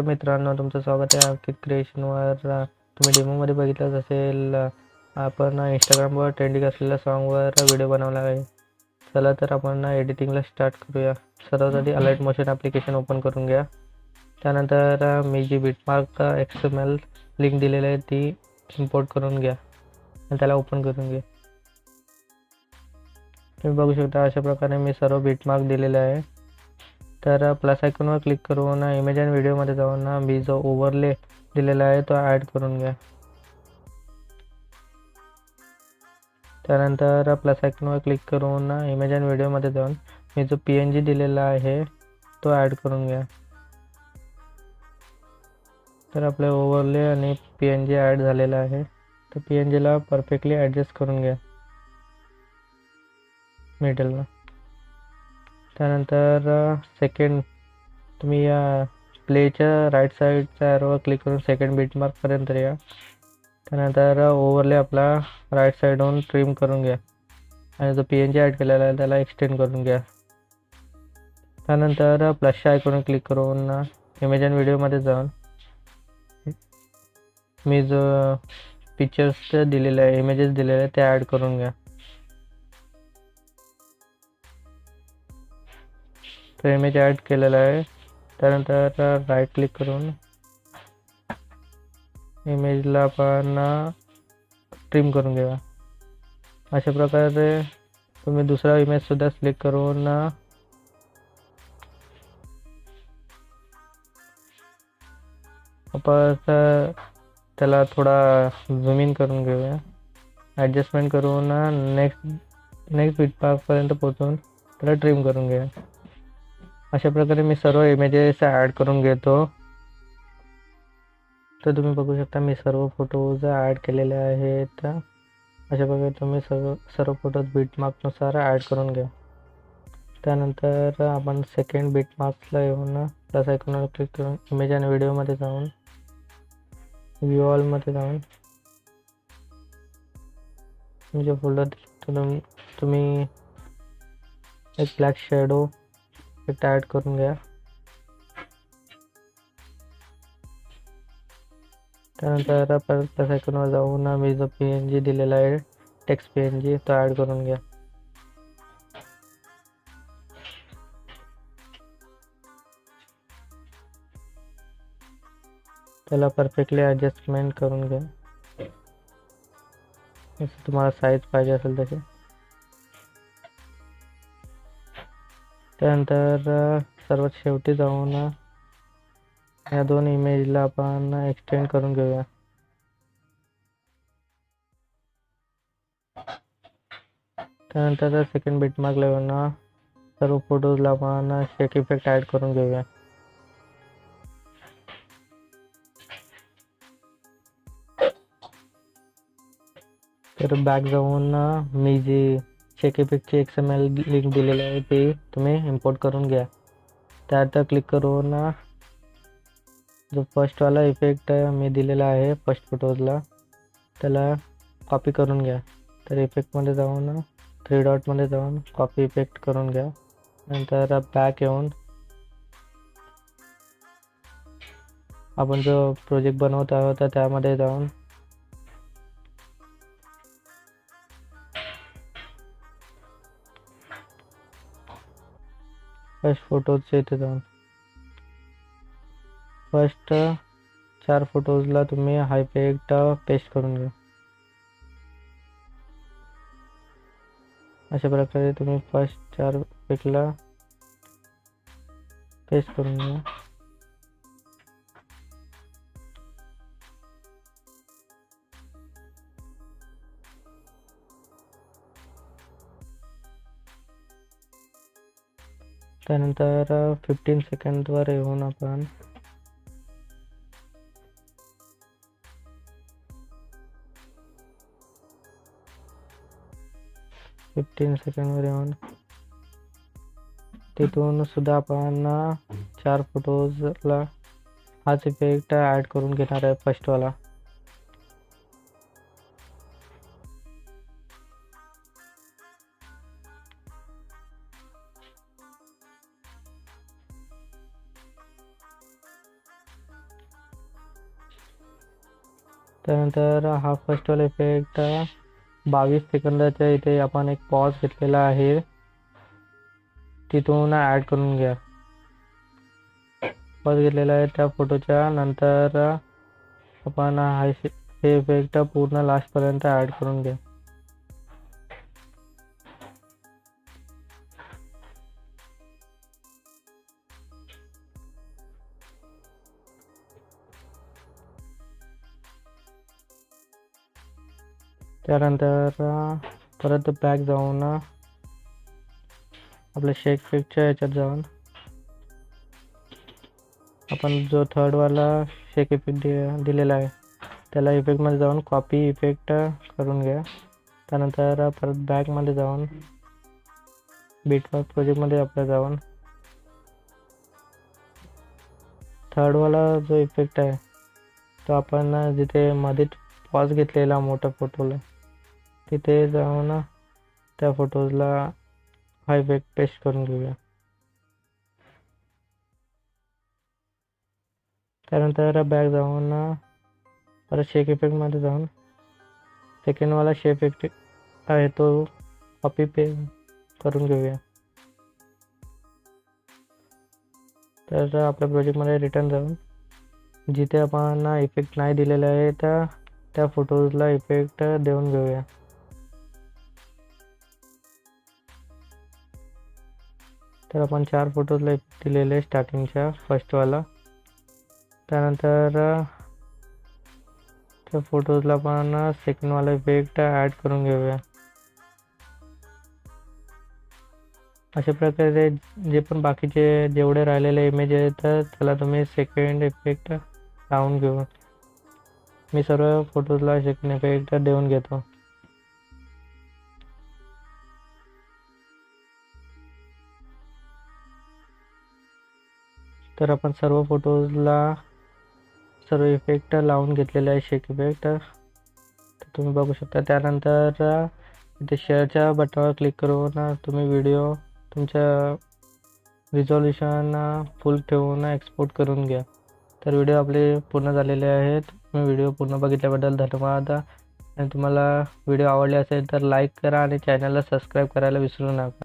नमस्कार मित्रांनो, तुमचं स्वागत आहे अंकित क्रिएशनवर. तुम्ही डेमोमध्ये बघितलंच असेल, आपण इंस्टाग्रामवर ट्रेंडिंग असलेल्या सॉन्गवर व्हिडिओ बनवला आहे. चला तर आपण एडिटिंगला स्टार्ट करूया. सर्वात आधी अलाइट मोशन ॲप्लिकेशन ओपन करून घ्या. त्यानंतर मी जी बिटमार्क XML लिंक दिलेली आहे ती इम्पोर्ट करून घ्या आणि त्याला ओपन करून घ्या. तुम्ही बघू शकता अशा प्रकारे मी सर्व बिटमार्क दिलेले आहे. तर प्लस आयकॉनवर क्लिक करून इमेज अँड व्हिडिओमध्ये जाऊन मी जो ओव्हरले दिलेला आहे तो ॲड करून घ्या. त्यानंतर प्लस आयकॉनवर क्लिक करून इमेज अँड व्हिडिओमध्ये जाऊन मी जो PNG दिलेला आहे तो ॲड करून घ्या. तर आपले ओव्हरले आणि PNG ॲड झालेला आहे. तर PNGला परफेक्टली ॲडजस्ट करून घ्या मिडलला. त्यानंतर सेकंड तुम्ही या प्लेच्या राईट साईडच्या ॲरोवर क्लिक करून सेकंड बिटमार्कपर्यंत या. त्यानंतर ओव्हरले आपला राईट साईडहून ट्रिम करून घ्या आणि जो PNG ॲड केलेला आहे त्याला एक्सटेंड करून घ्या. त्यानंतर प्लसच्या आयकॉनवर क्लिक करून इमेज अँड व्हिडिओमध्ये जाऊन मी जो पिक्चर्स दिलेले आहे, इमेजेस दिलेले आहे ते ॲड करून घ्या. तो इमेज ॲड केलेला आहे. त्यानंतर राईट क्लिक करून इमेजला आपण ट्रिम करून घ्या. अशा प्रकारे तुम्ही दुसरा इमेजसुद्धा सिलेक्ट करून आपण त्याला थोडा झूम इन करून घेऊया. ॲडजस्टमेंट करून नेक्स्ट बिटमार्कपर्यंत पोहोचून त्याला ट्रिम करून घ्या. अशा प्रकारे मी सर्व इमेजेस ॲड करून घेतो. तर तुम्ही बघू शकता मी सर्व फोटोज ॲड केलेले आहेत. अशा प्रकारे तुम्ही सर्व फोटोज बिटमार्कनुसार ॲड करून घ्या. त्यानंतर आपण सेकंड बिटमार्क्सला येऊन प्लस आयकॉनवर क्लिक करून इमेज आणि व्हिडिओमध्ये जाऊन व्ह्यू ऑलमध्ये जाऊन जो फोल्डर तुम्ही एक ब्लॅक शॅडो इफेक्ट ॲड करून घ्या. त्यानंतर परत प्लस आयकॉनवर जाऊन मी जो PNG दिलेला आहे टेक्स्ट PNG तो ॲड करून घ्या. त्याला परफेक्टली ॲडजस्टमेंट करून घ्या जसं तुम्हाला साईज पाहिजे असेल तसे. त्यानंतर सर्वात शेवटी जाऊन या दोन इमेजला आपण एक्सटेंड करून घेऊया. त्यानंतर सेकंड बिटमार्कला येऊन सर्व फोटोजला आपण शेक इफेक्ट ॲड करून घेऊया. तर बॅक जाऊन मी जी शेक इफेक्टची XML लिंक दिलेली आहे ती तुम्ही इम्पोर्ट करून घ्या. त्यात क्लिक करून जो फर्स्टवाला इफेक्ट मी दिलेला आहे फर्स्ट फोटोजला त्याला कॉपी करून घ्या. तर इफेक्टमध्ये जाऊन 3 डॉटमध्ये जाऊन कॉपी इफेक्ट करून घ्या. नंतर बॅक येऊन आपण जो प्रोजेक्ट बनवत आहोत त्यामध्ये जाऊन फर्स्ट फोटोजच्या इथे जाऊन फर्स्ट 4 फोटोजला तुम्ही हा इफेक्ट पेस्ट करून घ्या. अशा प्रकारे तुम्ही फर्स्ट 4 इफेक्टला पेस्ट करून घ्या. त्यानंतर 15 सेकंदवर येऊन आपण येऊन तिथून सुद्धा आपण 4 फोटोजला हाच इफेक्ट ॲड करून घेणार आहे फर्स्टवाला. त्यानंतर हा फर्स्टवाला इफेक्ट 22 सेकंदाच्या इथे आपण एक पॉज घेतलेला आहे, तिथून ॲड करून घ्या. पॉज घेतलेला आहे त्या फोटोच्या नंतर आपण हे इफेक्ट पूर्ण लास्टपर्यंत ॲड करून घ्या. त्यानंतर परत बॅक जाऊन आपल्या शेक इफेक्टच्या याच्यात जाऊन आपण जो थर्डवाला शेक इफेक्ट दिलेला आहे त्याला इफेक्टमध्ये जाऊन कॉपी इफेक्ट करून घ्या. त्यानंतर परत बॅकमध्ये जाऊन बीटवर्क प्रोजेक्टमध्ये आपल्या जाऊन थर्डवाला जो इफेक्ट आहे तो आपण जिथे मध्ये पॉज घेतलेला मोठ्या फोटोला तिथे जाऊन त्या फोटोजला हा इफेक्ट पेस्ट करून घेऊया. त्यानंतर बॅक जाऊन परत शेक इफेक्टमध्ये जाऊन सेकंडवाला शेक इफेक्ट आहे तो कॉपी करून घेऊया. तर आपल्या प्रोजेक्टमध्ये रिटर्न जाऊन जिथे आपण इफेक्ट नाही दिलेला आहे त्या फोटोजला इफेक्ट देऊन घेऊया. तर आपण 4 फोटोजला इफेक्ट दिलेले स्टार्टिंगच्या फर्स्टवाला. त्यानंतर त्या फोटोजला आपण सेकंडवाला इफेक्ट ॲड करून घेऊया. अशा प्रकारे जे पण बाकीचे जेवढे राहिलेले इमेज आहेत त्याला तुम्ही सेकंड इफेक्ट लावून घेऊ. मी सर्व फोटोजला सेकंड इफेक्ट देऊन घेतो. तर आपण सर्व फोटोजला सर्व इफेक्ट लावून घेतलेले आहे शेक इफेक्ट, तर तुम्ही बघू शकता. त्यानंतर इथे शेअरच्या बटनावर क्लिक करून तुम्ही व्हिडिओ तुमच्या रिझॉल्युशन फुल ठेवून एक्सपोर्ट करून घ्या. तर व्हिडिओ आपले पूर्ण झालेले आहेत. तुम्ही व्हिडिओ पूर्ण बघितल्याबद्दल धन्यवाद. आणि तुम्हाला व्हिडिओ आवडले असेल तर लाईक करा आणि चॅनलला सबस्क्राईब करायला विसरू नका.